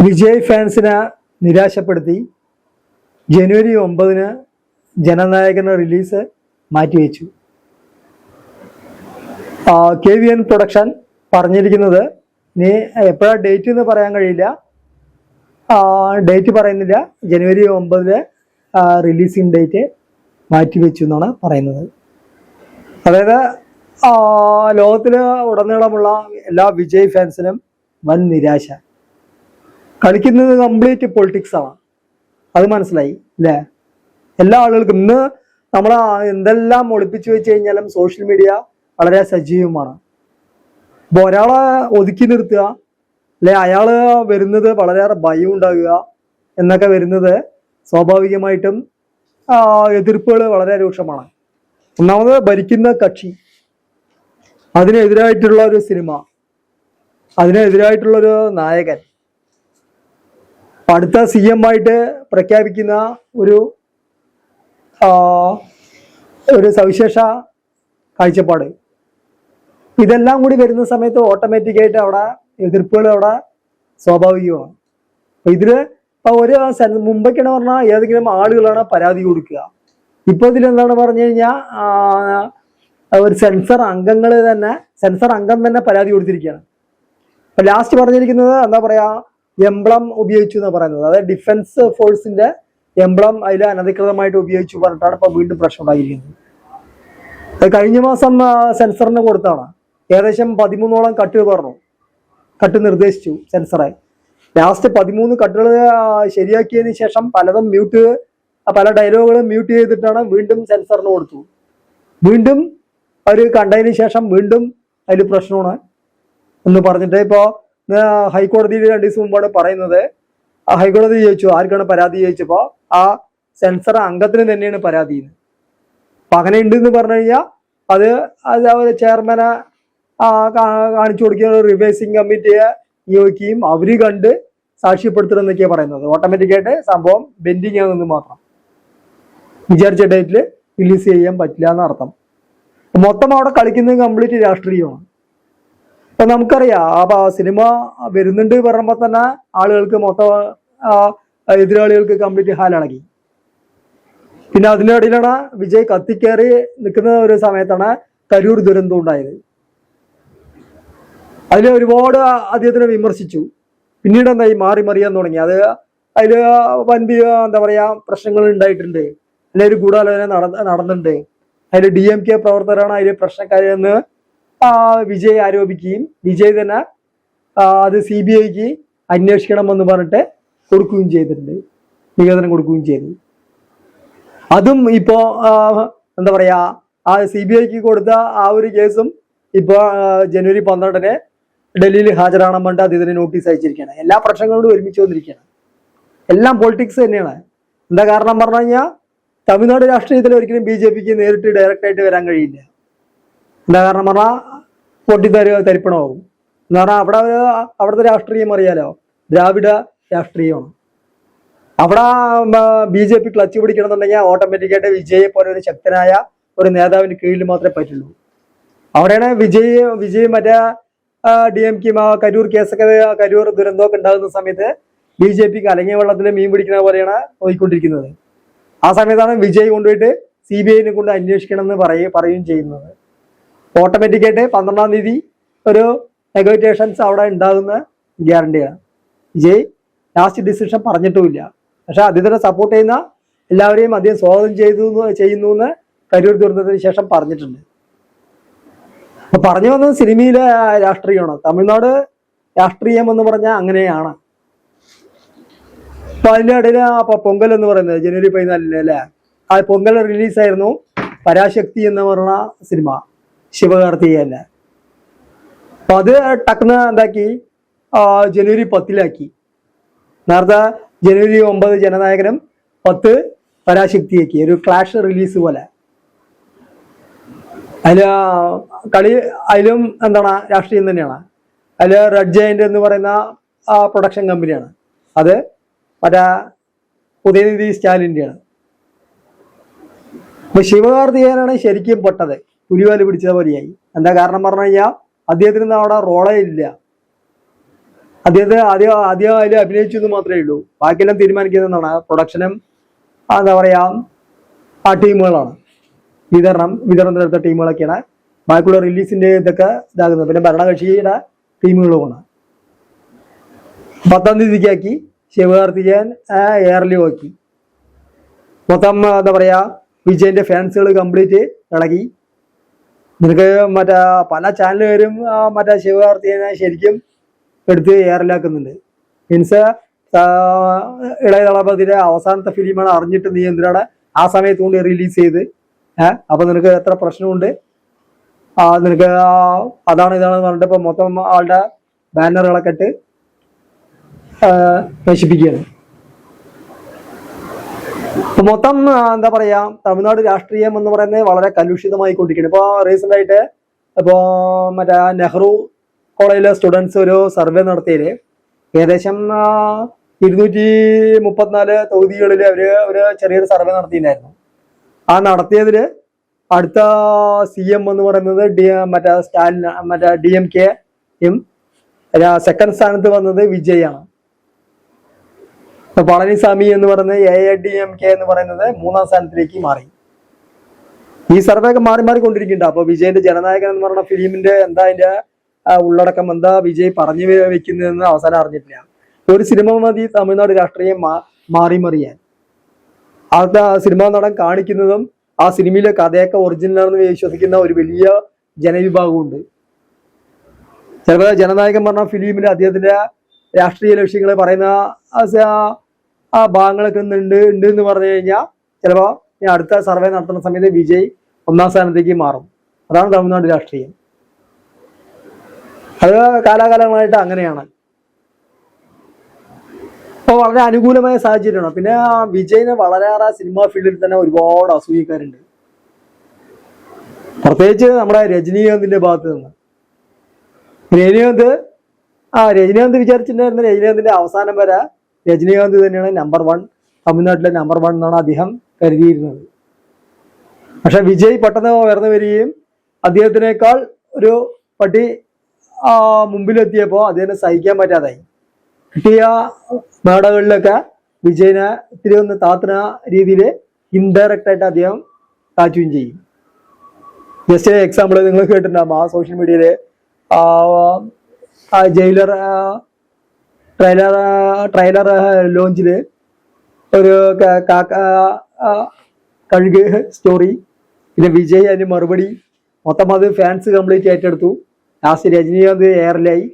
വിജയ് ഫാൻസിനെ നിരാശപ്പെടുത്തി ജനുവരി 9 ജനനായകന്റെ release മാറ്റിവെച്ചു. KVN production പറഞ്ഞിരിക്കുന്നത് ഇനി എപ്പോഴാണ് ഡേറ്റ് എന്ന് പറയാൻ കഴിയില്ല, ഡേറ്റ് പറയുന്നില്ല. ജനുവരി 9 റിലീസിങ് ഡേറ്റ് മാറ്റിവെച്ചു എന്നാണ് പറയുന്നത്. അതായത് ലോകത്തില് ഉടനീളമുള്ള എല്ലാ വിജയ് ഫാൻസിനും വൻ നിരാശ. കളിക്കുന്നത് കംപ്ലീറ്റ് പൊളിറ്റിക്സ് ആണ്, അത് മനസ്സിലായി അല്ലേ എല്ലാ ആളുകൾക്കും. ഇന്ന് നമ്മൾ എന്തെല്ലാം ഒളിപ്പിച്ചു വെച്ച് കഴിഞ്ഞാലും സോഷ്യൽ മീഡിയ വളരെ സജീവമാണ്. ഇപ്പൊ ഒരാളെ ഒതുക്കി നിർത്തുക, അല്ലെ അയാള് വരുന്നത് വളരെയേറെ ഭയം ഉണ്ടാകുക എന്നൊക്കെ വരുന്നത് സ്വാഭാവികമായിട്ടും എതിർപ്പുകൾ വളരെ രൂക്ഷമാണ്. ഒന്നാമത് ഭരിക്കുന്ന കക്ഷി, അതിനെതിരായിട്ടുള്ള ഒരു സിനിമ, അതിനെതിരായിട്ടുള്ളൊരു നായകൻ, അടുത്ത CM ആയിട്ട് പ്രഖ്യാപിക്കുന്ന ഒരു സവിശേഷ കാഴ്ചപ്പാട്, ഇതെല്ലാം കൂടി വരുന്ന സമയത്ത് ഓട്ടോമാറ്റിക്കായിട്ട് അവിടെ എതിർപ്പുകൾ അവിടെ സ്വാഭാവികമാണ്. അപ്പൊ ഇതില് ഒരു മുമ്പൊക്കെയാണ് പറഞ്ഞാൽ ഏതെങ്കിലും ആളുകളാണ് പരാതി കൊടുക്കുക. ഇപ്പൊ ഇതിലെന്താണ് പറഞ്ഞു കഴിഞ്ഞാൽ ഒരു സെൻസർ അംഗം തന്നെ പരാതി കൊടുത്തിരിക്കുകയാണ്. അപ്പൊ ലാസ്റ്റ് പറഞ്ഞിരിക്കുന്നത് എന്താ പറയാ, എംബ്ലം ഉപയോഗിച്ചു എന്നാണ് പറയുന്നത്. അതായത് ഡിഫൻസ് ഫോഴ്സിന്റെ എംബ്ലം അതിൽ അനധികൃതമായിട്ട് ഉപയോഗിച്ചു പറഞ്ഞിട്ടാണ് ഇപ്പൊ വീണ്ടും പ്രശ്നം ഉണ്ടായിരിക്കുന്നത്. അത് കഴിഞ്ഞ മാസം സെൻസറിന് കൊടുത്താണ്. ഏകദേശം 13ഓളം കട്ട് നിർദ്ദേശിച്ചു സെൻസറെ. ലാസ്റ്റ് 13 കട്ടുകൾ ശരിയാക്കിയതിന് ശേഷം പല ഡയലോഗുകളും മ്യൂട്ട് ചെയ്തിട്ടാണ് വീണ്ടും സെൻസറിന് കൊടുത്തു. വീണ്ടും അവർ കണ്ടതിന് ശേഷം വീണ്ടും അതിൽ പ്രശ്നമാണ് എന്ന് പറഞ്ഞിട്ട് ഇപ്പോ ഹൈക്കോടതിയിൽ 2 ദിവസം മുമ്പാണ് പറയുന്നത്. ഹൈക്കോടതി ചോദിച്ചു ആർക്കാണ് പരാതി ചോദിച്ചപ്പോ ആ സെൻസർ അംഗത്തിന് തന്നെയാണ് പരാതി. അപ്പൊ അങ്ങനെ ഉണ്ട് എന്ന് പറഞ്ഞു കഴിഞ്ഞാൽ അത് ചെയർമാനെ കാണിച്ചു കൊടുക്കുകയും റിവൈസിങ് കമ്മിറ്റിയെ നിയോഗിക്കുകയും അവര് കണ്ട് സാക്ഷ്യപ്പെടുത്തണം എന്നൊക്കെയാണ് പറയുന്നത്. ഓട്ടോമാറ്റിക്കായിട്ട് സംഭവം ബെൻഡിങ് ആകുന്നത് മാത്രം, വിചാരിച്ച ഡേറ്റിൽ റിലീസ് ചെയ്യാൻ പറ്റില്ല എന്നർത്ഥം. മൊത്തം അവിടെ കളിക്കുന്നത് കംപ്ലീറ്റ് രാഷ്ട്രീയമാണ്. അപ്പൊ നമുക്കറിയാം ആ സിനിമ വരുന്നുണ്ട് പറയുമ്പോ തന്നെ ആളുകൾക്ക് മൊത്തം എതിരാളികൾക്ക് കംപ്ലീറ്റ് ഹാലിളകി. പിന്നെ അതിനിടയിലാണ് വിജയ് കത്തിക്കേറി നിൽക്കുന്ന ഒരു സമയത്താണ് കരൂർ ദുരന്തം ഉണ്ടായത്. അതിൽ ഒരുപാട് അദ്ദേഹത്തിനെ വിമർശിച്ചു. പിന്നീട് എന്തായി മറിയാൻ തുടങ്ങി. അതില് എന്താ പറയാ പ്രശ്നങ്ങൾ ഉണ്ടായിട്ടുണ്ട്, അല്ലെ ഒരു ഗൂഢാലോചന നടന്നിട്ടുണ്ട്, അതിൽ DMK പ്രവർത്തകരാണ് അതിൽ പ്രശ്നക്കാരെന്ന് വിജയ് ആരോപിക്കുകയും വിജയ് തന്നെ അത് CBIക്ക് അന്വേഷിക്കണമെന്ന് പറഞ്ഞിട്ട് കൊടുക്കുകയും ചെയ്തിട്ടുണ്ട്, നിവേദനം കൊടുക്കുകയും ചെയ്തു. അതും ഇപ്പോ എന്താ പറയാ ആ CBIക്ക് കൊടുത്ത ആ ഒരു കേസും ഇപ്പോ ജനുവരി 12 ഡൽഹിയിൽ ഹാജരാകണം പറഞ്ഞിട്ട് അദ്ദേഹത്തിന് നോട്ടീസ് അയച്ചിരിക്കുകയാണ്. എല്ലാ പ്രശ്നങ്ങളോടും ഒരുമിച്ച് വന്നിരിക്കുകയാണ്. എല്ലാം പൊളിറ്റിക്സ് തന്നെയാണ്. എന്താ കാരണം പറഞ്ഞു കഴിഞ്ഞാൽ തമിഴ്നാട് രാഷ്ട്രീയത്തിൽ ഒരിക്കലും BJPക്ക് നേരിട്ട് ഡയറക്റ്റ് ആയിട്ട് വരാൻ കഴിയില്ല. എന്താ കാരണം പറഞ്ഞാൽ തരിപ്പണമാകും എന്ന് പറഞ്ഞാൽ അവിടുത്തെ രാഷ്ട്രീയം അറിയാലോ, ദ്രാവിഡ രാഷ്ട്രീയമാണ്. അവിടെ BJP ക്ലച്ച് പിടിക്കണം എന്നുണ്ടെങ്കിൽ ഓട്ടോമാറ്റിക്കായിട്ട് വിജയെ പോലെ ഒരു ശക്തനായ ഒരു നേതാവിന് കീഴിൽ മാത്രമേ പറ്റുള്ളൂ. അവിടെയാണ് വിജയ് മറ്റേ DMK കരൂർ കേസൊക്കെ കരൂർ ദുരന്തമൊക്കെ ഉണ്ടാകുന്ന സമയത്ത് BJPക്ക് അലങ്ങിയ വെള്ളത്തിൽ മീൻ പിടിക്കുന്ന പോലെയാണ് പോയിക്കൊണ്ടിരിക്കുന്നത്. ആ സമയത്താണ് വിജയ് കൊണ്ടുപോയിട്ട് CBIനെ കൊണ്ട് അന്വേഷിക്കണം എന്ന് പറയുകയും ചെയ്യുന്നത്. ഓട്ടോമാറ്റിക്കായിട്ട് 12-ാം തീയതി ഒരു നെഗോഷിയേഷൻസ് അവിടെ ഉണ്ടാകുന്ന ഗ്യാരണ്ടിയാണ്. വിജയ് ലാസ്റ്റ് ഡിസിഷൻ പറഞ്ഞിട്ടുമില്ല. പക്ഷെ അദ്ദേഹത്തിനെ സപ്പോർട്ട് ചെയ്യുന്ന എല്ലാവരെയും അദ്ദേഹം സ്വാഗതം ചെയ്യുന്നു എന്ന് കരൂർ ദുരന്തത്തിന് ശേഷം പറഞ്ഞിട്ടുണ്ട്. അപ്പൊ പറഞ്ഞു വന്നത് സിനിമയിലെ രാഷ്ട്രീയമാണ്. തമിഴ്നാട് രാഷ്ട്രീയം എന്ന് പറഞ്ഞാൽ അങ്ങനെയാണ്. അപ്പൊ അതിന്റെ ഇടയിൽ പൊങ്കൽ എന്ന് പറയുന്നത് ജനുവരി 14 അല്ലെ, ആ പൊങ്കൽ റിലീസായിരുന്നു പരാശക്തി എന്ന് പറഞ്ഞ സിനിമ, ശിവകാർത്തികേയന്റെ. അപ്പൊ അത് ടക്ന്ന് എന്താക്കി ജനുവരി 10 നേരത്തെ ജനുവരി 9 ജനനായകനും 10 പരാശക്തിയാക്കി, ഒരു ക്ലാഷ് റിലീസ് പോലെ. അതിലും എന്താണ് രാഷ്ട്രീയം തന്നെയാണ്. അതില് റെഡ് ജയന്റ് എന്ന് പറയുന്ന പ്രൊഡക്ഷൻ കമ്പനിയാണ്. അത് മറ്റേ ഉദയനിധി സ്റ്റാലിൻ്റെയാണ്. അപ്പൊ ശിവകാർത്തികേയനാണ് ശരിക്കും പൊട്ടത്, പുലിവാല് പിടിച്ച പോലെയായി. എന്താ കാരണം പറഞ്ഞു കഴിഞ്ഞാൽ അദ്ദേഹത്തിന് അവിടെ റോളേ ഇല്ല. ആദ്യം അതിൽ അഭിനയിച്ചു എന്ന് മാത്രമേ ഉള്ളൂ. ബാക്കിയെല്ലാം തീരുമാനിക്കുന്നതാണ് പ്രൊഡക്ഷനും എന്താ പറയാ ആ ടീമുകളാണ്, വിതരണത്തിലെടുത്ത ടീമുകളൊക്കെയാണ് ബാക്കിയുള്ള റിലീസിന്റെ ഇതൊക്കെ ഇതാകുന്നത്. പിന്നെ ഭരണകക്ഷിയുടെ ടീമുകളുമാണ്. 10-ാം തീയതിക്കാക്കി ശിവകാർത്തികേയൻ എയർലി ആക്കി. മൊത്തം എന്താ പറയാ വിജയന്റെ ഫാൻസുകൾ കംപ്ലീറ്റ് ഇളകി. നിനക്ക് മറ്റേ പല ചാനലുകാരും മറ്റേ ശിവകാർത്തികേയനെ ശരിക്കും എടുത്ത് എയറിലാക്കുന്നുണ്ട്. മീൻസ് ഇളയദളപതിയുടെ അവസാനത്തെ ഫിലിമാണ് അറിഞ്ഞിട്ട് നീ എന്തിനാണ് ആ സമയത്ത് കൊണ്ട് റിലീസ് ചെയ്ത്. അപ്പൊ നിനക്ക് എത്ര പ്രശ്നമുണ്ട്, നിനക്ക് അതാണ് ഇതാണെന്ന് പറഞ്ഞിട്ട് ഇപ്പൊ മൊത്തം ആളുടെ ബാനറുകളൊക്കെ ഇട്ട് നശിപ്പിക്കുകയാണ്. മൊത്തം എന്താ പറയാ തമിഴ്നാട് രാഷ്ട്രീയം എന്ന് പറയുന്നത് വളരെ കലുഷിതമായി കൊണ്ടിരിക്കുകയാണ്. ഇപ്പൊ റീസെന്റ് ആയിട്ട് ഇപ്പോ മറ്റേ നെഹ്റു കോളേജിലെ സ്റ്റുഡൻസ് ഒരു സർവേ നടത്തിയതില് ഏകദേശം 234 തൊகுതികളിൽ ഒരു ചെറിയൊരു സർവേ നടത്തിയിട്ടുണ്ടായിരുന്നു. ആ നടത്തിയതില് അടുത്ത CM എന്ന് പറയുന്നത് മറ്റേ സ്റ്റാലിൻ, മറ്റേ DMK-യും സെക്കൻഡ് സ്ഥാനത്ത് വന്നത് വിജയാണ്. പളനിസ്വാമി എന്ന് പറയുന്നത് AIADMK എന്ന് പറയുന്നത് 3-ാം സ്ഥാനത്തിലേക്ക് മാറി. ഈ സർവേ ഒക്കെ മാറി കൊണ്ടിരിക്കുന്നുണ്ട്. അപ്പൊ വിജയന്റെ ജനനായകൻ എന്ന് പറയുന്ന ഫിലിമിന്റെ എന്താ അതിന്റെ ഉള്ളടക്കം, എന്താ വിജയ് പറഞ്ഞു വെക്കുന്നതെന്ന് അവസാനം അറിഞ്ഞിട്ടില്ല. ഒരു സിനിമ മതി തമിഴ്നാട് രാഷ്ട്രീയം മാറിമറിയാൻ. ആ സിനിമാ നടൻ കാണിക്കുന്നതും ആ സിനിമയിലെ കഥയൊക്കെ ഒറിജിനലാണെന്ന് വിശ്വസിക്കുന്ന ഒരു വലിയ ജനവിഭാഗമുണ്ട്. ചിലപ്പോൾ ജനനായകൻ പറഞ്ഞ ഫിലിമിൽ അദ്ദേഹത്തിന്റെ രാഷ്ട്രീയ ലക്ഷ്യങ്ങൾ പറയുന്ന ആ ഭാഗങ്ങളൊക്കെ ഉണ്ട് എന്ന് പറഞ്ഞു കഴിഞ്ഞാൽ ചിലപ്പോൾ അടുത്ത സർവേ നടത്തുന്ന സമയത്ത് വിജയ് 1-ാം സ്ഥാനത്തേക്ക് മാറും. അതാണ് തമിഴ്നാട് രാഷ്ട്രീയം. അത് കാലാകാലങ്ങളായിട്ട് അങ്ങനെയാണ്. അപ്പോൾ വളരെ അനുകൂലമായ സാഹചര്യമാണ്. പിന്നെ വിജയിന് വളരെയേറെ സിനിമാ ഫീൽഡിൽ തന്നെ ഒരുപാട് അസൂയക്കാരുണ്ട്. പ്രത്യേകിച്ച് നമ്മുടെ രജനീകാന്തിന്റെ ഭാഗത്ത് നിന്ന്. രജനീകാന്ത് വിചാരിച്ചിട്ടുണ്ടായിരുന്ന രജനീകാന്തിന്റെ അവസാനം വരെ രജനീകാന്ത് തന്നെയാണ് നമ്പർ 1, തമിഴ്നാട്ടിലെ നമ്പർ 1 എന്നാണ് അദ്ദേഹം കരുതിയിരുന്നത്. പക്ഷെ വിജയ് പെട്ടെന്ന് ഉയർന്നു വരികയും അദ്ദേഹത്തിനേക്കാൾ ഒരു പടി മുമ്പിലെത്തിയപ്പോൾ അദ്ദേഹത്തിന് സഹിക്കാൻ പറ്റാതായി. കിട്ടിയ നാടകളിലൊക്കെ വിജയനെ ഇത്തിരി ഒന്ന് താത്തുന്ന രീതിയിൽ ഇൻഡയറക്റ്റ് ആയിട്ട് അദ്ദേഹം താറ്റുകയും ചെയ്യും. ജസ്റ്റ് എക്സാമ്പിൾ നിങ്ങൾ കേട്ടിട്ടുണ്ടാകും, ആ സോഷ്യൽ മീഡിയയില് ജയിലർ ട്രെയിലർ ലോഞ്ചില് ഒരു കഴുക് സ്റ്റോറി, പിന്നെ വിജയ് അതിന് മറുപടി, മൊത്തം അത് ഫാൻസ് കംപ്ലീറ്റ് ഏറ്റെടുത്തു. ലാസ്റ്റ് രജനീകാന്ത് എയറിലായി.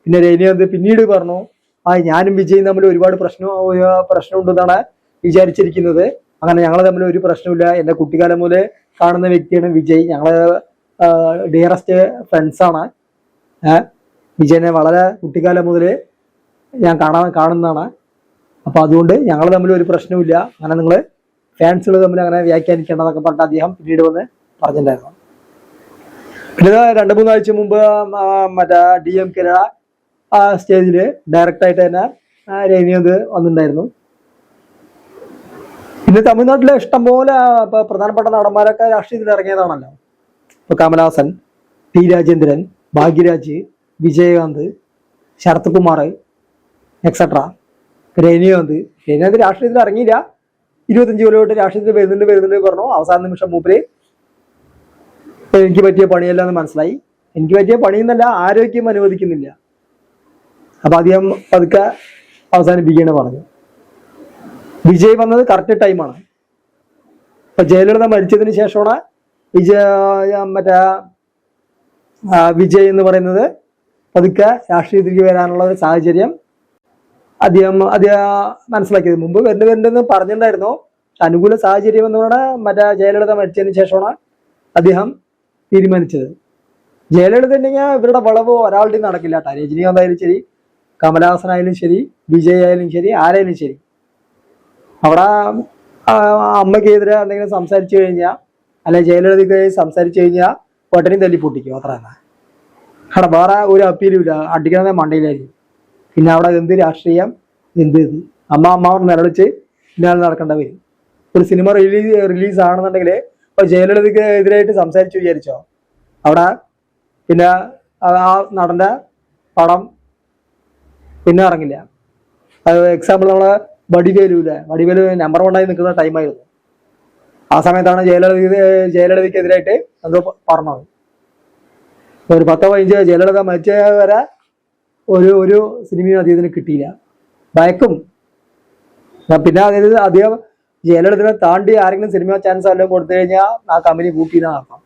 പിന്നെ രജനീകാന്ത് പിന്നീട് പറഞ്ഞു ഞാനും വിജയും തമ്മിൽ ഒരുപാട് പ്രശ്നമുണ്ടെന്നാണ് വിചാരിച്ചിരിക്കുന്നത്. അങ്ങനെ ഞങ്ങൾ തമ്മിൽ ഒരു പ്രശ്നമില്ല, എൻ്റെ കുട്ടിക്കാലം മുതലേ കാണുന്ന വ്യക്തിയാണ് വിജയ്, ഞങ്ങള് ഡിയറസ്റ്റ് ഫ്രണ്ട്സാണ്. വിജയനെ വളരെ കുട്ടിക്കാലം മുതലേ ഞാൻ കാണുന്നതാണ്. അപ്പൊ അതുകൊണ്ട് ഞങ്ങൾ തമ്മിൽ ഒരു പ്രശ്നമില്ല, അങ്ങനെ നിങ്ങൾ ഫാൻസുകൾ തമ്മിൽ അങ്ങനെ വ്യാഖ്യാനിക്കേണ്ടതൊക്കെ പറഞ്ഞിട്ട് അദ്ദേഹം പിന്നീട് വന്ന് പറഞ്ഞിട്ടുണ്ടായിരുന്നു. പിന്നെ 2-3 ആഴ്ച മുമ്പ് മറ്റേ DMK-യുടെ സ്റ്റേജില് ഡയറക്റ്റ് ആയിട്ട് തന്നെ രജനീകാന്ത് വന്നിട്ടുണ്ടായിരുന്നു. പിന്നെ തമിഴ്നാട്ടിലെ ഇഷ്ടംപോലെ ഇപ്പൊ പ്രധാനപ്പെട്ട നടന്മാരൊക്കെ രാഷ്ട്രീയത്തിൽ ഇറങ്ങിയതാണല്ലോ. ഇപ്പൊ കമലഹാസൻ, T. രാജേന്ദ്രൻ, ഭാഗ്യരാജ്, വിജയകാന്ത്, ശരത് കുമാർ എക്സെട്ര. രജനീകാന്ത് രാഷ്ട്രീയത്തിൽ ഇറങ്ങിയില്ല, 25 കൊല്ലമായിട്ട് രാഷ്ട്രീയത്തിൽ വരുന്നുണ്ട് പറഞ്ഞു. അവസാന നിമിഷം മൂപ്പര് എനിക്ക് പറ്റിയ പണിയല്ല എന്ന് മനസ്സിലായി. എനിക്ക് പറ്റിയ പണിയെന്നല്ല, ആരോഗ്യം അനുവദിക്കുന്നില്ല. അപ്പൊ അദ്ദേഹം പതുക്കെ അവസാനിപ്പിക്കുകയാണ് പറഞ്ഞു. വിജയ് വന്നത് കറക്റ്റ് ടൈമാണ്. ഇപ്പൊ ജയലളിത മരിച്ചതിന് ശേഷമാണ് വിജയ് എന്ന് പറയുന്നത് പതുക്കെ രാഷ്ട്രീയത്തിലേക്ക് വരാനുള്ള ഒരു സാഹചര്യം അദ്ദേഹം മനസ്സിലാക്കിയത്. മുമ്പ് വരുന്നുണ്ടെന്ന് പറഞ്ഞിട്ടുണ്ടായിരുന്നു. അനുകൂല സാഹചര്യം എന്ന് പറഞ്ഞാൽ ജയലളിത മരിച്ചതിന് ശേഷമാണ് അദ്ദേഹം തീരുമാനിച്ചത്. ജയലളിത ഉണ്ടെങ്കിൽ ഇവരുടെ വളവ് ഒരാളുടെയും നടക്കില്ല കേട്ടോ. രജനീകാന്ത് ആയാലും ശരി, കമലഹാസൻ ആയാലും ശരി, വിജയ് ആയാലും ശരി, ആരായാലും ശരി, അവിടെ അമ്മയ്ക്കെതിരെ എന്തെങ്കിലും സംസാരിച്ചു കഴിഞ്ഞാൽ, അല്ലെ ജയലളിതയ്ക്ക് സംസാരിച്ചു കഴിഞ്ഞാൽ ഒട്ടനെയും തല്ലി പൊട്ടിക്കും. അത്ര തന്നെ. അവിടെ വേറെ ഒരു അപ്പീലും ഇല്ല, അടിക്കണതേ മണ്ടയിലായിരിക്കും. പിന്നെ അവിടെ എന്ത് രാഷ്ട്രീയം, എന്ത് ഇത് അമ്മ നിലവിളിച്ച് പിന്നാലെ നടക്കേണ്ട വരും. ഒരു സിനിമ റിലീസ് ആണെന്നുണ്ടെങ്കിൽ ഇപ്പൊ ജയലളിതയ്ക്ക് എതിരായിട്ട് സംസാരിച്ചു വിചാരിച്ചോ, അവിടെ പിന്നെ ആ നടന്റെ പടം പിന്നെ ഇറങ്ങില്ല. അത് എക്സാമ്പിൾ നമ്മളെ വടിവേലു നമ്പർ 1 ആയി നിൽക്കുന്ന ടൈമായിരുന്നു. ആ സമയത്താണ് ജയലളിതയ്ക്കെതിരായിട്ട് എന്തോ പറഞ്ഞത്. ഒരു 10-15 ജയലളിത മരിച്ച വരെ ഒരു സിനിമയും അദ്ദേഹത്തിന് കിട്ടിയില്ല. ഭയക്കും. പിന്നെ അദ്ദേഹം ജയലളിതനെ താണ്ടി ആരെങ്കിലും സിനിമ ചാൻസ് വല്ലതും കൊടുത്തു കഴിഞ്ഞാൽ ആ കമ്പനി ബുക്ക് ചെയ്താൽ നടക്കാം,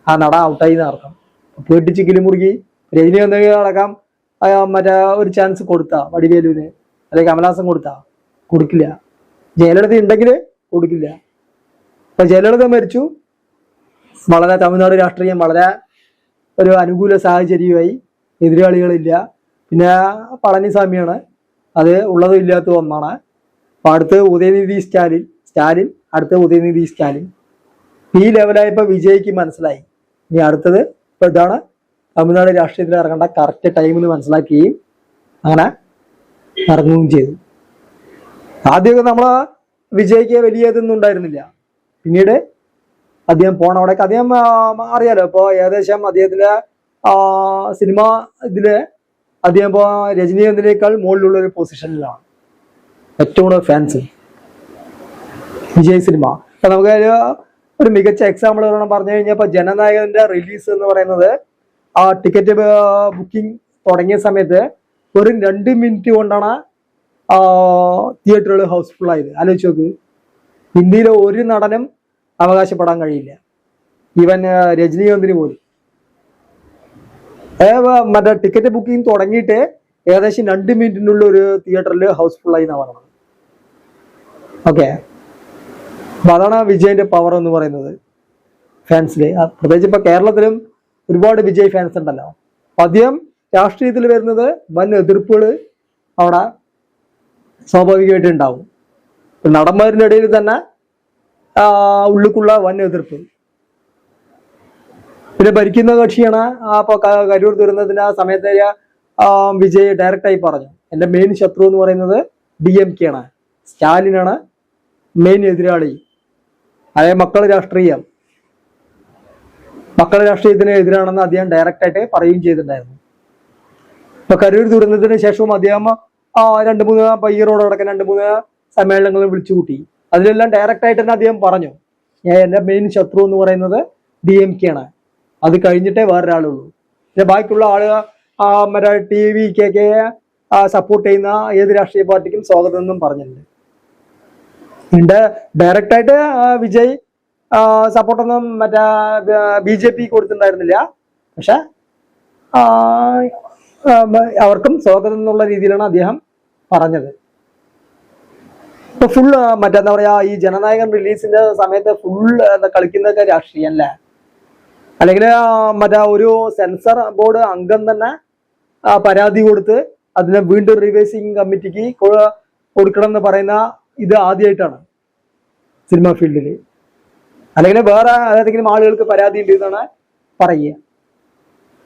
ആ നട ഔട്ടായി നടക്കാം. പേട്ടിച്ച് കിളിമുറുകി രജനി എന്തെങ്കിലും അടക്കം മറ്റേ ഒരു ചാൻസ് കൊടുത്താ വടിവേലുവിന് അല്ലെങ്കിൽ കമലഹാസൻ കൊടുക്കില്ല. ജയലളിത ഉണ്ടെങ്കിൽ കൊടുക്കില്ല. അപ്പൊ ജയലളിത മരിച്ചു. വളരെ തമിഴ്നാട് രാഷ്ട്രീയം വളരെ ഒരു അനുകൂല സാഹചര്യമായി. എതിരാളികളില്ല. പിന്നെ പളനിസ്വാമിയാണ്. അത് ഉള്ളതും ഇല്ലാത്തതും ഒന്നാണ്. അപ്പൊ അടുത്ത് ഉദയനിധി സ്റ്റാലിൻ അടുത്ത ഉദയനിധി സ്റ്റാലിൻ. ഈ ലെവലായപ്പോ വിജയ്ക്ക് മനസ്സിലായി ഇനി അടുത്തത് ഇപ്പൊ ഇതാണ് തമിഴ്നാട് രാഷ്ട്രീയത്തിൽ ഇറങ്ങേണ്ട കറക്റ്റ് ടൈം എന്ന് മനസ്സിലാക്കുകയും അങ്ങനെ ഇറങ്ങുകയും ചെയ്തു. ആദ്യമൊക്കെ നമ്മളെ വിജയ്ക്ക് വലിയ ഇതൊന്നും ഉണ്ടായിരുന്നില്ല. പിന്നീട് അദ്ദേഹം പോണ അവിടേക്ക് അദ്ദേഹം അറിയാലോ. ഇപ്പൊ ഏകദേശം അദ്ദേഹത്തിന്റെ സിനിമ ഇതില് അദ്ദേഹം ഇപ്പോ രജനീകാന്തിനേക്കാൾ മുകളിലുള്ള ഒരു പൊസിഷനിലാണ്. ഏറ്റവും കൂടുതൽ ഫാൻസ് വിജയ് സിനിമ. അപ്പൊ നമുക്ക് ഒരു മികച്ച എക്സാമ്പിൾ പറഞ്ഞു കഴിഞ്ഞാൽ ഇപ്പൊ ജനനായകന്റെ റിലീസ് എന്ന് പറയുന്നത് ആ ടിക്കറ്റ് ബുക്കിംഗ് തുടങ്ങിയ സമയത്ത് വെറും 2 മിനിറ്റ് കൊണ്ടാണ് തിയേറ്ററുകൾ ഹൗസ്ഫുൾ ആയത്. ആലോചിച്ച് നോക്ക്. ഹിന്ദിയിലെ ഒരു നടനും അവകാശപ്പെടാൻ കഴിയില്ല. ഈവൻ രജനീകാന്തിന് പോലും. മറ്റേ ടിക്കറ്റ് ബുക്കിംഗ് തുടങ്ങിയിട്ട് ഏകദേശം 2 മിനിറ്റിനുള്ള ഒരു തിയേറ്ററിൽ ഹൗസ്ഫുൾ ആയി എന്നാണ് പറയുന്നത്. ഓക്കെ. അപ്പൊ അതാണ് വിജയിന്റെ പവർ എന്ന് പറയുന്നത് ഫാൻസില്. പ്രത്യേകിച്ച് ഇപ്പൊ കേരളത്തിലും ഒരുപാട് വിജയ് ഫാൻസ് ഉണ്ടല്ലോ. അദ്ദേഹം രാഷ്ട്രീയത്തിൽ വരുന്നത് വൻ എതിർപ്പുകൾ അവിടെ സ്വാഭാവികമായിട്ട് ഉണ്ടാവും. നടന്മാരുടെ ഇടയിൽ തന്നെ ഉള്ളിക്കുള്ള വൻ എതിർപ്പ്. പിന്നെ ഭരിക്കുന്ന കക്ഷിയാണ്. അപ്പൊ കരൂർ ദുരന്തത്തിന് ആ സമയത്ത് വിജയ് ഡയറക്റ്റായി പറഞ്ഞു എന്റെ മെയിൻ ശത്രു എന്ന് പറയുന്നത് DMK ആണ്, സ്റ്റാലിനാണ് മെയിൻ എതിരാളി. അതായത് മക്കള് രാഷ്ട്രീയത്തിന് എതിരാണെന്ന് അദ്ദേഹം ഡയറക്റ്റായിട്ട് പറയുകയും ചെയ്തിട്ടുണ്ടായിരുന്നു. ഇപ്പൊ കരൂർ ദുരന്തത്തിന് ശേഷവും അദ്ദേഹം 2-3 ഈറോടൊക്കെ 2-3 സമ്മേളനങ്ങൾ വിളിച്ചു കൂട്ടി. അതിലെല്ലാം ഡയറക്റ്റായിട്ട് തന്നെ അദ്ദേഹം പറഞ്ഞു എന്റെ മെയിൻ ശത്രു എന്ന് പറയുന്നത് DMK ആണ്, അത് കഴിഞ്ഞിട്ടേ വേറൊരാളുള്ളൂ. പിന്നെ ബാക്കിയുള്ള ആളുകൾ മറ്റേ TVക്കൊക്കെ സപ്പോർട്ട് ചെയ്യുന്ന ഏത് രാഷ്ട്രീയ പാർട്ടിക്കും സ്വാഗതം എന്നും പറഞ്ഞിട്ടുണ്ട്. ഡയറക്റ്റായിട്ട് വിജയ് സപ്പോർട്ടൊന്നും മറ്റേ BJP കൊടുത്തിട്ടുണ്ടായിരുന്നില്ല. പക്ഷെ അവർക്കും സ്വാഗതം എന്നുള്ള രീതിയിലാണ് അദ്ദേഹം പറഞ്ഞത്. ഇപ്പൊ ഫുൾ മറ്റെന്താ പറയാ ഈ ജനനായകൻ റിലീസിന്റെ സമയത്ത് ഫുൾ കളിക്കുന്നതൊക്കെ രാഷ്ട്രീയം അല്ലേ? അല്ലെങ്കിൽ മറ്റേ ഒരു സെൻസർ ബോർഡ് അംഗം തന്നെ പരാതി കൊടുത്ത് അതിനെ വീണ്ടും റിവൈസിങ് കമ്മിറ്റിക്ക് കൊടുക്കണം എന്ന് പറയുന്ന ഇത് ആദ്യമായിട്ടാണ് സിനിമ ഫീൽഡിൽ. അല്ലെങ്കിൽ വേറെ ഏതെങ്കിലും ആളുകൾക്ക് പരാതി ഉണ്ട് എന്നാണ് പറയുക.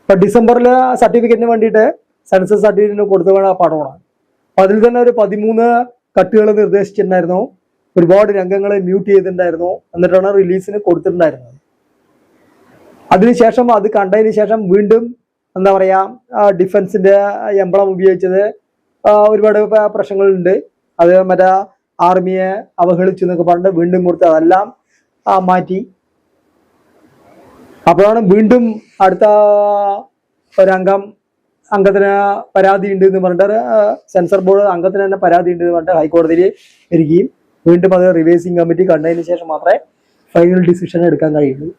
ഇപ്പൊ ഡിസംബറിൽ സർട്ടിഫിക്കറ്റിന് വേണ്ടിയിട്ട് സെൻസസ് സർട്ടിഫിക്കറ്റിന് കൊടുത്ത പടമാണ്. അപ്പൊ അതിൽ തന്നെ ഒരു 13 കട്ടുകൾ നിർദ്ദേശിച്ചിട്ടുണ്ടായിരുന്നു. ഒരുപാട് രംഗങ്ങൾ മ്യൂട്ട് ചെയ്തിട്ടുണ്ടായിരുന്നു. എന്നിട്ടാണ് റിലീസിന് കൊടുത്തിട്ടുണ്ടായിരുന്നത്. അതിനുശേഷം അത് കണ്ടതിന് ശേഷം വീണ്ടും എന്താ പറയാ ഡിഫൻസിന്റെ എംബ്ലം ഉപയോഗിച്ചത് ഒരുപാട് പ്രശ്നങ്ങളുണ്ട്. അത് മറ്റേ ആർമിയെ അവഹേളിച്ചു എന്നൊക്കെ പറഞ്ഞിട്ട് വീണ്ടും കൊടുത്ത് അതെല്ലാം മാറ്റി. അപ്പോഴാണ് വീണ്ടും അടുത്ത അംഗത്തിന് പരാതി ഉണ്ട് എന്ന് പറഞ്ഞിട്ട് സെൻസർ ബോർഡ് അംഗത്തിന് തന്നെ പരാതി ഉണ്ട് എന്ന് പറഞ്ഞിട്ട് ഹൈക്കോടതിയിൽ വരികയും വീണ്ടും അത് റിവൈസിങ് കമ്മിറ്റി കണ്ടതിന് ശേഷം മാത്രമേ ഫൈനൽ ഡിസിഷൻ എടുക്കാൻ കഴിയുള്ളൂ.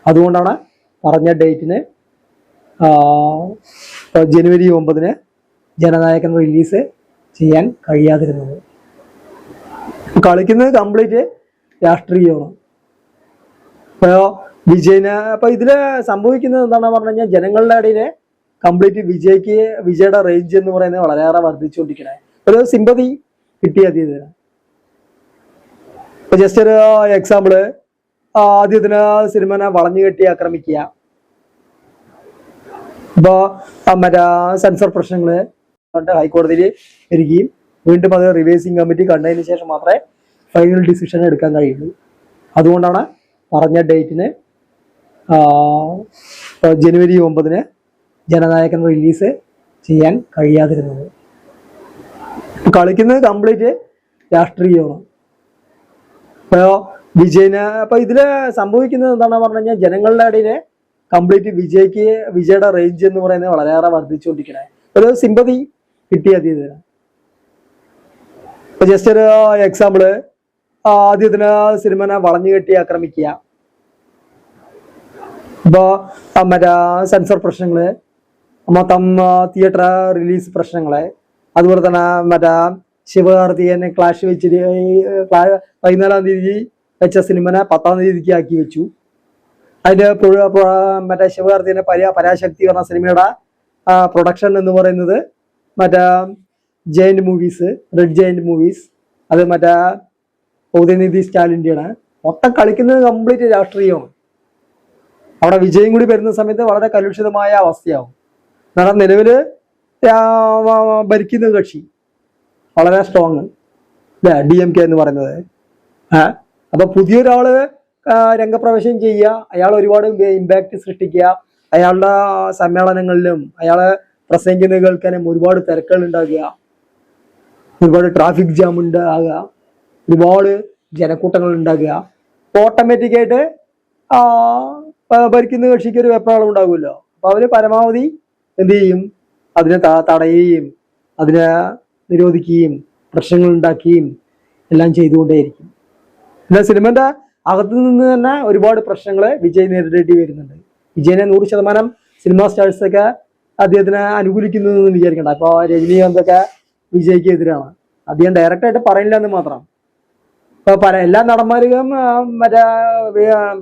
അതുകൊണ്ടാണ് പറഞ്ഞ ഡേറ്റിന് ജനുവരി 9 ജനനായകൻ റിലീസ് ചെയ്യാൻ കഴിയാതിരുന്നത്. കളിക്കുന്നത് കംപ്ലീറ്റ് രാഷ്ട്രീയമാണ്. ഇപ്പൊ ഇതില് സംഭവിക്കുന്നത് എന്താണെന്ന് പറഞ്ഞു കഴിഞ്ഞാൽ ജനങ്ങളുടെ ഇടയിൽ കംപ്ലീറ്റ് വിജയുടെ റേഞ്ച് എന്ന് പറയുന്നത് വളരെയേറെ വർദ്ധിച്ചുകൊണ്ടിരിക്കണേ. ഒരു സിമ്പതി കിട്ടിയത് ഇതിന്. ഇപ്പൊ ജസ്റ്റ് ഒരു എക്സാമ്പിള്, ആദ്യത്തിന് സിനിമനെ വളഞ്ഞു കെട്ടി ആക്രമിക്കുക. ഇപ്പൊ മറ്റേ സെൻസർ പ്രശ്നങ്ങള് ഹൈക്കോടതിയിൽ വരികയും വീണ്ടും അത് റിവൈസിങ് കമ്മിറ്റി കണ്ടതിന് ശേഷം മാത്രമേ ഫൈനൽ ഡിസിഷൻ എടുക്കാൻ കഴിയുള്ളൂ. അതുകൊണ്ടാണ് പറഞ്ഞ ഡേറ്റിന് ജനുവരി 9 ജനനായകൻ റിലീസ് ചെയ്യാൻ കഴിയാതിരുന്നത്. കളിക്കുന്നത് കംപ്ലീറ്റ് രാഷ്ട്രീയമാണ്. ഇപ്പൊ വിജയിന് ഇപ്പൊ ഇതില് സംഭവിക്കുന്നത് എന്താണെന്ന് പറഞ്ഞു കഴിഞ്ഞാൽ ജനങ്ങളുടെ ഇടയിൽ കംപ്ലീറ്റ് വിജയുടെ റേഞ്ച് എന്ന് പറയുന്നത് വളരെയേറെ വർദ്ധിച്ചുകൊണ്ടിരിക്കണേ. ഒരു സിമ്പതി കിട്ടിയത് ഇതിന്. ഇപ്പൊ ജസ്റ്റ് ഒരു എക്സാമ്പിള്, ആദ്യത്തിന് സിനിമനെ വളഞ്ഞു കെട്ടി ആക്രമിക്കുക, ഇപ്പൊ മറ്റേ സെൻസർ പ്രശ്നങ്ങള്, മൊത്തം തിയേറ്റർ റിലീസ് പ്രശ്നങ്ങള്, അതുപോലെ തന്നെ മറ്റേ ശിവകാർത്തികനെ ക്ലാഷ് വെച്ചിട്ട് 14-ാം തീയതി വെച്ച സിനിമനെ 10-ാം തീയതിക്ക് ആക്കി വെച്ചു. അതിന്റെ മറ്റേ ശിവകാർത്തികനെ പരാശക്തി പറഞ്ഞ സിനിമയുടെ പ്രൊഡക്ഷൻ എന്ന് പറയുന്നത് മറ്റേ giant movies, red giant movies, അത് മറ്റേ ഉദയനിധി സ്റ്റാലിൻ്റെയാണ്. മൊത്തം കളിക്കുന്നത് കംപ്ലീറ്റ് രാഷ്ട്രീയമാണ്. അവിടെ വിജയം കൂടി വരുന്ന സമയത്ത് വളരെ കലുഷിതമായ അവസ്ഥയാവും. കാരണം നിലവില് ഭരിക്കുന്ന കക്ഷി വളരെ സ്ട്രോങ് അല്ലെ, DMK എന്ന് പറയുന്നത്. അപ്പൊ പുതിയൊരാള് രംഗപ്രവേശം ചെയ്യുക, അയാൾ ഒരുപാട് ഇമ്പാക്ട് സൃഷ്ടിക്കുക, അയാളുടെ സമ്മേളനങ്ങളിലും അയാളെ പ്രസംഗിക്കുന്നത് കേൾക്കാനും ഒരുപാട് തിരക്കുകൾ ഉണ്ടാകുക, ഒരുപാട് ട്രാഫിക് ജാം ഉണ്ടാകുക, ഒരുപാട് ജനക്കൂട്ടങ്ങൾ ഉണ്ടാകുക. ഓട്ടോമാറ്റിക്കായിട്ട് ഭരിക്കുന്ന കക്ഷിക്ക് ഒരു വെപ്രാളം ഉണ്ടാകുമല്ലോ. അപ്പൊ അവര് പരമാവധി എന്ത് ചെയ്യും, അതിനെ തടയുകയും അതിനെ നിരോധിക്കുകയും പ്രശ്നങ്ങൾ ഉണ്ടാക്കുകയും എല്ലാം ചെയ്തുകൊണ്ടേയിരിക്കും. എന്നാൽ സിനിമന്റെ അകത്തു നിന്ന് തന്നെ ഒരുപാട് പ്രശ്നങ്ങള് വിജയ് നേരിടേണ്ടി വരുന്നുണ്ട്. വിജയനെ 100% സിനിമാ സ്റ്റാർസൊക്കെ അദ്ദേഹത്തിനെ അനുകൂലിക്കുന്നതെന്ന് വിചാരിക്കണ്ട. അപ്പൊ രജനീകാന്തൊക്കെ വിജയ്ക്ക് എതിരാണ്. അദ്ദേഹം ഡയറക്റ്റായിട്ട് പറയില്ല എന്ന് മാത്രം. ഇപ്പൊ എല്ലാ നടന്മാരും മറ്റേ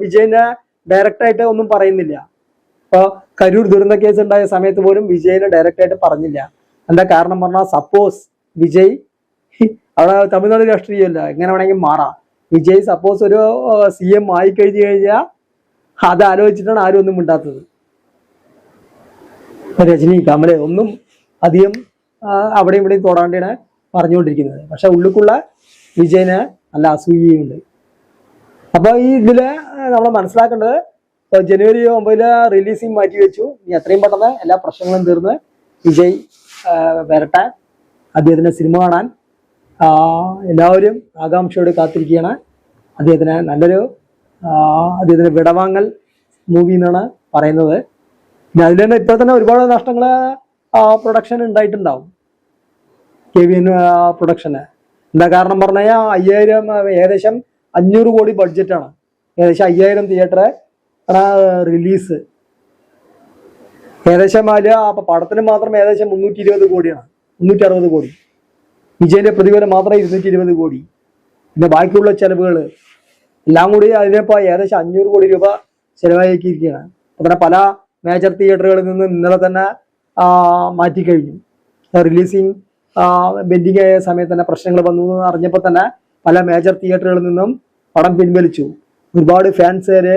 വിജയനെ ഡയറക്റ്റായിട്ട് ഒന്നും പറയുന്നില്ല. ഇപ്പൊ കരൂർ ദുരന്ത കേസ് ഉണ്ടായ സമയത്ത് പോലും വിജയനെ ഡയറക്റ്റായിട്ട് പറഞ്ഞില്ല. എന്താ കാരണം പറഞ്ഞാൽ, സപ്പോസ് വിജയ് അവിടെ തമിഴ്നാട് രാഷ്ട്രീയമല്ല, എങ്ങനെ വേണമെങ്കിൽ മാറാം. വിജയ് സപ്പോസ് ഒരു CM ആയി കഴിഞ്ഞു കഴിഞ്ഞാൽ അത് ആലോചിച്ചിട്ടാണ് ആരും ഒന്നും മിണ്ടാത്തത്. രജനി, കമല് ഒന്നും അധികം അവിടെയും ഇവിടെയും തൊടാണ്ടാണ് പറഞ്ഞുകൊണ്ടിരിക്കുന്നത്. പക്ഷെ ഉള്ളിക്കുള്ള വിജയന് നല്ല അസൂയയുണ്ട്. അപ്പൊ ഈ ഇതില് നമ്മൾ മനസ്സിലാക്കേണ്ടത്, ജനുവരി 9 റിലീസിങ് മാറ്റി വെച്ചു. ഇനി എത്രയും പെട്ടെന്ന് എല്ലാ പ്രശ്നങ്ങളും തീർന്ന് വിജയ് വരട്ടെ. അദ്ദേഹത്തിന്റെ സിനിമ കാണാൻ എല്ലാവരും ആകാംക്ഷയോടെ കാത്തിരിക്കുകയാണ്. അദ്ദേഹത്തിന് നല്ലൊരു അദ്ദേഹത്തിന് വിടവാങ്ങൽ മൂവി എന്നാണ് പറയുന്നത്. പിന്നെ അതിൽ തന്നെ ഇപ്പോൾ തന്നെ ഒരുപാട് നഷ്ടങ്ങൾ പ്രൊഡക്ഷൻ ഉണ്ടായിട്ടുണ്ടാവും. KVN production. എന്താ കാരണം പറഞ്ഞു കഴിഞ്ഞാൽ ഏകദേശം 500 കോടി ബഡ്ജറ്റാണ്. ഏകദേശം 5000 തിയേറ്റർ റിലീസ്. ഏകദേശം അപ്പൊ പടത്തിന് മാത്രം ഏകദേശം 320 കോടിയാണ്, 360 കോടി. വിജയന്റെ പ്രതിഫലം മാത്രം 220 കോടി. പിന്നെ ബാക്കിയുള്ള ചെലവുകൾ എല്ലാം കൂടി അതിനിപ്പോ ഏകദേശം 500 കോടി രൂപ ചെലവാക്കിയിരിക്കുകയാണ്. അങ്ങനെ പല മേജർ തിയേറ്ററുകളിൽ നിന്നും ഇന്നലെ തന്നെ മാറ്റിക്കഴിഞ്ഞു. റിലീസിങ് ബെൻഡിങ് ആയ സമയത്ത് തന്നെ പ്രശ്നങ്ങൾ വന്നു എന്ന് അറിഞ്ഞപ്പോൾ തന്നെ പല മേജർ തിയേറ്ററുകളിൽ നിന്നും പടം പിൻവലിച്ചു. ഒരുപാട് ഫാൻസുകാര്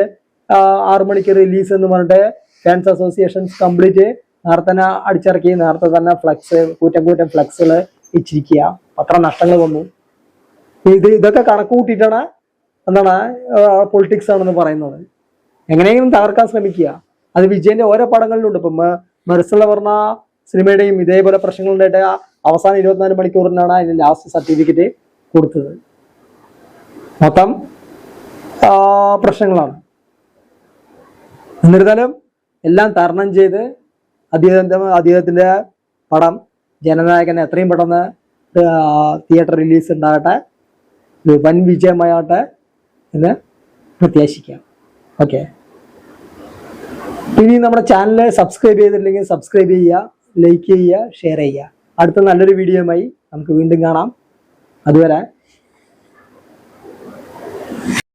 6 മണിക്ക് റിലീസ് എന്ന് പറഞ്ഞിട്ട് ഫാൻസ് അസോസിയേഷൻസ് കംപ്ലീറ്റ് നേരത്തെ തന്നെ അടിച്ചിറക്കി, നേരത്തെ തന്നെ ഫ്ലക്സ് കൂറ്റം ഫ്ലക്സുകൾ വെച്ചിരിക്കുക. അത്ര നഷ്ടങ്ങൾ വന്നു. ഇതൊക്കെ കണക്ക് കൂട്ടിയിട്ടാണ് എന്താണ് പൊളിറ്റിക്സ് ആണെന്ന് പറയുന്നത്. എങ്ങനെയെങ്കിലും തകർക്കാൻ ശ്രമിക്കുക. അത് വിജയന്റെ ഓരോ പടങ്ങളിലുണ്ട്. ഇപ്പം മെർസല പറഞ്ഞ സിനിമയുടെയും ഇതേപോലെ പ്രശ്നങ്ങളുണ്ടായിട്ട് അവസാന 24 മണിക്കൂറിനാണ് അതിന് ലാസ്റ്റ് സർട്ടിഫിക്കറ്റ് കൊടുത്തത്. മൊത്തം പ്രശ്നങ്ങളാണ്. എന്നിരുന്നാലും എല്ലാം തരണം ചെയ്ത് അദ്ദേഹത്തിന്റെ പടം ജനനായകനെ എത്രയും പെട്ടെന്ന് തിയേറ്റർ റിലീസ് ഉണ്ടാകട്ടെ, വൻ വിജയമാകട്ടെ എന്ന് പ്രത്യാശിക്കാം. ഓക്കെ, ഇനി നമ്മുടെ ചാനൽ സബ്സ്ക്രൈബ് ചെയ്തിട്ടില്ലെങ്കിൽ സബ്സ്ക്രൈബ് ചെയ്യുക, ലൈക്ക് ചെയ്യുക, ഷെയർ ചെയ്യുക. അടുത്ത നല്ലൊരു വീഡിയോയുമായി നമുക്ക് വീണ്ടും കാണാം. അതുവരെ